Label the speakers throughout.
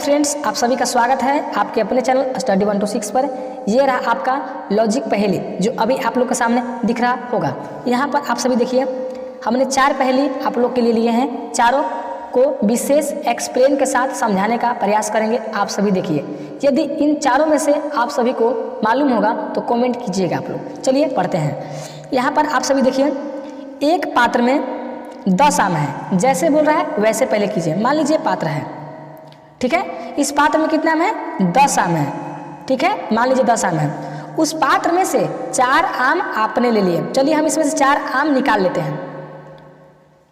Speaker 1: Friends, आप सभी का स्वागत है आपके अपने चैनल स्टडी 126 पर। ये रहा आपका लॉजिक पहेली जो अभी आप लोग के सामने दिख रहा होगा। यहाँ पर आप सभी देखिए, हमने 4 पहेली आप लोग के लिए लिए हैं। चारों को विशेष एक्सप्लेन के साथ समझाने का प्रयास करेंगे। आप सभी देखिए, यदि इन चारों में से आप सभी को मालूम होगा तो कमेंट कीजिएगा आप लोग। चलिए पढ़ते हैं। यहाँ पर आप सभी देखिए, एक पात्र में 10 आम है। जैसे बोल रहा है वैसे पहले कीजिए। मान लीजिए पात्र है, ठीक है। इस पात्र में कितना आम है? 10 आम है, ठीक है। मान लीजिए 10 आम है। उस पात्र में से 4 आम आपने ले लिए। चलिए हम इसमें से 4 आम निकाल लेते हैं।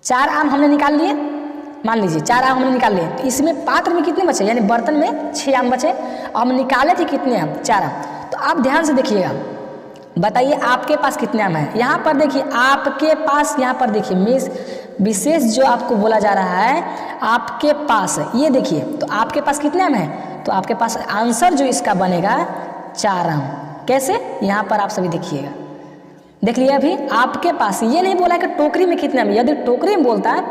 Speaker 1: 4 आम हमने निकाल लिए। मान लीजिए 4 आम हमने निकाल लिए, तो इसमें पात्र में कितने बचे, यानी बर्तन में 6 आम बचे। हम निकाले थे कितने आम? 4 आम। तो आप ध्यान से देखिएगा, बताइए आपके पास कितने आम है। यहाँ पर देखिए आपके पास, यहाँ पर देखिए मिस विशेष जो आपको बोला जा रहा है आपके पास, ये देखिए। तो आपके पास कितने आम है? तो आपके पास आंसर जो इसका बनेगा 4 आम। कैसे? यहाँ पर आप सभी देखिएगा, देख लिया। अभी आपके पास ये नहीं बोला कि टोकरी में कितने आम। यदि टोकरी में बोलता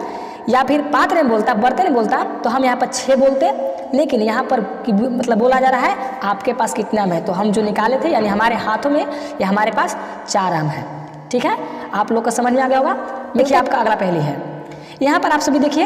Speaker 1: या फिर पात्र में बोलता, बर्तन में बोलता, तो हम यहाँ पर 6 बोलते। लेकिन यहाँ पर मतलब बोला जा रहा है आपके पास कितने आम है, तो हम जो निकाले थे यानी हमारे हाथों में या हमारे पास 4 आम है, ठीक है। आप लोग को समझ में आ गया होगा। देखिए आपका अगला पहेली है। यहाँ पर आप सभी देखिए,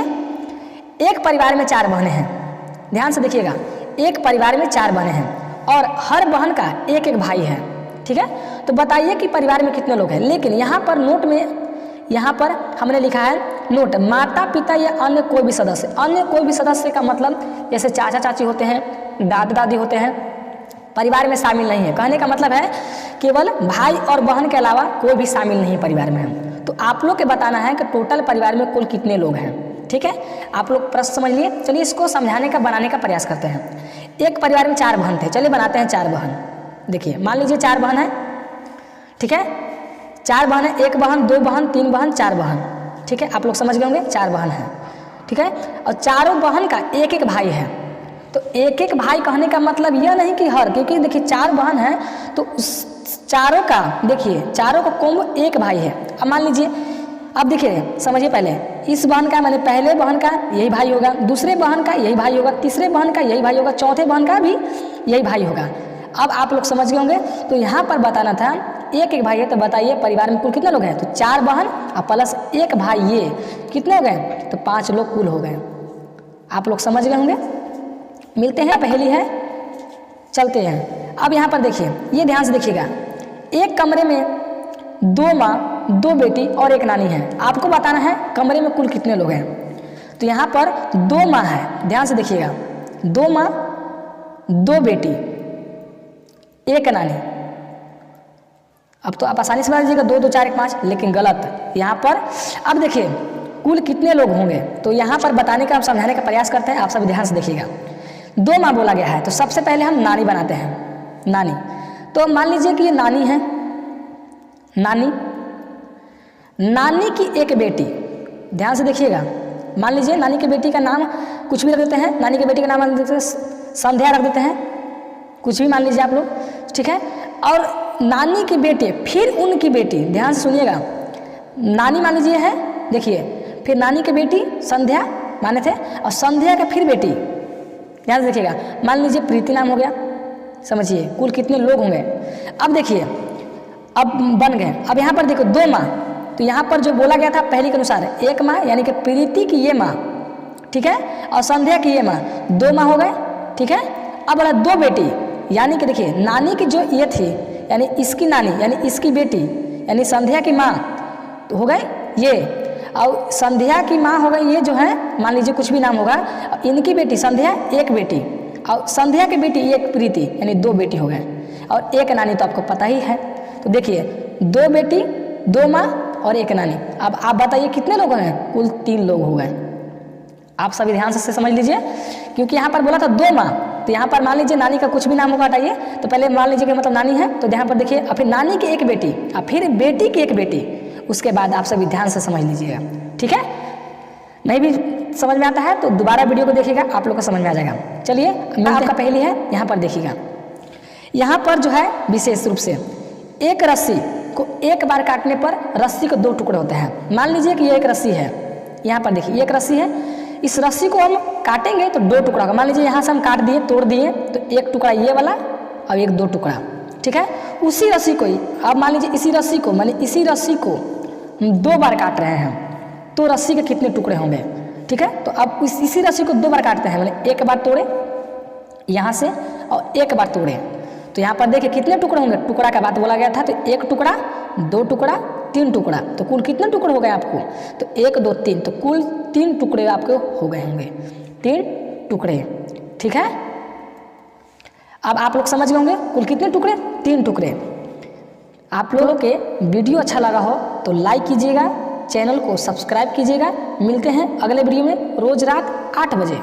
Speaker 1: एक परिवार में 4 बहनें हैं। ध्यान से देखिएगा, एक परिवार में 4 बहनें हैं और हर बहन का एक एक भाई है, ठीक है। तो बताइए कि परिवार में कितने लोग हैं। लेकिन यहाँ पर नोट में, यहाँ पर हमने लिखा है नोट, माता पिता या अन्य कोई भी सदस्य। अन्य कोई भी सदस्य का मतलब जैसे चाचा चाची होते हैं, दादा दादी होते हैं, परिवार में शामिल नहीं है। कहने का मतलब है केवल भाई और बहन के अलावा कोई भी शामिल नहीं परिवार में। तो आप लोग के बताना है कि टोटल परिवार में कुल कितने लोग हैं, ठीक है। आप लोग प्रश्न समझ लिए। चलिए इसको समझाने का, बनाने का प्रयास करते हैं। एक परिवार में 4 बहन थे। चलिए बनाते हैं 4 बहन। देखिए मान लीजिए 4 बहन है, ठीक है। 4 बहन है, 1 बहन, 2 बहन, 3 बहन, 4 बहन, ठीक है। आप लोग समझ गए होंगे 4 बहन है, ठीक है। और चारों बहन का एक एक भाई है। तो एक एक भाई कहने का मतलब यह नहीं कि हर, क्योंकि देखिए 4 बहन है तो चारों का, देखिए चारों का कॉम्बो एक भाई है। अब मान लीजिए, अब देखिए समझिए, पहले इस बहन का माने पहले बहन का यही भाई होगा, दूसरे बहन का यही भाई होगा, तीसरे बहन का यही भाई होगा, चौथे बहन का भी यही भाई होगा। अब आप लोग समझ गए होंगे। तो यहाँ पर बताना था एक एक भाई है, तो बताइए परिवार में कुल कितने लोग हैं। तो 4 बहन और प्लस 1 भाई, ये कितने हो गए? तो 5 लोग कुल हो गए। आप लोग समझ गए होंगे। मिलते हैं, पहेली है, चलते हैं। अब यहाँ पर देखिए, ये ध्यान से देखिएगा, एक कमरे में 2 माँ, 2 बेटी और 1 नानी है। आपको बताना है कमरे में कुल कितने लोग हैं। तो यहाँ पर 2 माँ है, ध्यान से देखिएगा, 2 माँ, 2 बेटी, 1 नानी। अब तो आप आसानी से बता दीजिएगा 2 2 4 1 5, लेकिन गलत। यहाँ पर अब देखिए कुल कितने लोग होंगे, तो यहाँ पर बताने का, हम समझाने का प्रयास करते हैं। आप सब ध्यान से देखिएगा। 2 माँ बोला गया है, तो सबसे पहले हम नानी बनाते हैं। नानी, तो मान लीजिए कि ये नानी है। नानी, नानी की एक बेटी, ध्यान से देखिएगा। मान लीजिए नानी की बेटी का नाम कुछ भी रख देते हैं। नानी की बेटी का नाम रख देते हैं संध्या, रख देते हैं, कुछ भी मान लीजिए आप लोग, ठीक है। और नानी की बेटी, फिर उनकी बेटी, ध्यान से सुनिएगा। नानी मान लीजिए है, देखिए, फिर नानी की बेटी संध्या माने थे, और संध्या का फिर बेटी, ध्यान से देखिएगा। मान लीजिए प्रीति नाम हो गया। समझिए कुल कितने लोग होंगे। अब देखिए, अब बन गए। अब यहाँ पर देखो 2 माँ, तो यहाँ पर जो बोला गया था पहली के अनुसार 1 माँ, यानी कि प्रीति की ये माँ, ठीक है, और संध्या की ये माँ, 2 माँ हो गए, ठीक है। अब बोला 2 बेटी, यानी कि देखिए नानी की जो ये थी, यानी इसकी नानी, यानी इसकी बेटी, यानी संध्या की माँ, तो हो गए ये, और संध्या की माँ हो गई ये जो है, मान लीजिए कुछ भी नाम होगा। इनकी बेटी संध्या, 1 बेटी, और संध्या की बेटी 1 प्रीति, यानी 2 बेटी हो गए, और 1 नानी तो आपको पता ही है। तो देखिए 2 बेटी, 2 माँ और 1 नानी। अब आप बताइए कितने लोग हैं? कुल 3 लोग हो गए। आप सभी ध्यान से समझ लीजिए, क्योंकि यहाँ पर बोला था 2 माँ, तो यहाँ पर मान लीजिए नानी का कुछ भी नाम होगा, हटाइए। तो पहले मान लीजिए कि मतलब नानी है, तो यहाँ पर देखिए, और फिर नानी की 1 बेटी, और फिर बेटी की 1 बेटी। उसके बाद आप सभी ध्यान से समझ लीजिएगा, ठीक है। नहीं भी समझ में आता है तो दोबारा वीडियो को देखिएगा, आप लोग को समझ में आ जाएगा। चलिए आपका पहेली है, यहाँ पर देखिएगा। यहाँ पर जो है विशेष रूप से एक रस्सी को एक बार काटने पर रस्सी के 2 टुकड़े होते हैं। मान लीजिए कि ये एक रस्सी है, यहाँ पर देखिए एक रस्सी है। इस रस्सी को हम काटेंगे तो 2 टुकड़ा होगा। मान लीजिए यहाँ से हम काट दिए, तोड़ दिए, तो एक टुकड़ा ये वाला और एक 2 टुकड़ा, ठीक है। उसी रस्सी को ही अब मान लीजिए इसी रस्सी को हम 2 बार काट रहे हैं, तो रस्सी के कितने टुकड़े होंगे, ठीक है। तो अब इसी रस्सी को 2 बार काटते हैं, मैंने एक बार तोड़े यहाँ से और एक बार तोड़े, तो यहाँ पर देखिए कितने टुकड़े होंगे, टुकड़ा का बात बोला गया था, तो 1 टुकड़ा, 2 टुकड़ा, 3 टुकड़ा, तो कुल कितने टुकड़े हो गए आपको, तो 1 2 3, तो कुल 3 टुकड़े आपके हो गए होंगे, 3 टुकड़े, ठीक है। अब आप लोग समझ गए होंगे कुल कितने टुकड़े, 3 टुकड़े। आप लोगों के वीडियो अच्छा लगा हो तो लाइक कीजिएगा, चैनल को सब्सक्राइब कीजिएगा। मिलते हैं अगले वीडियो में रोज रात 8 बजे।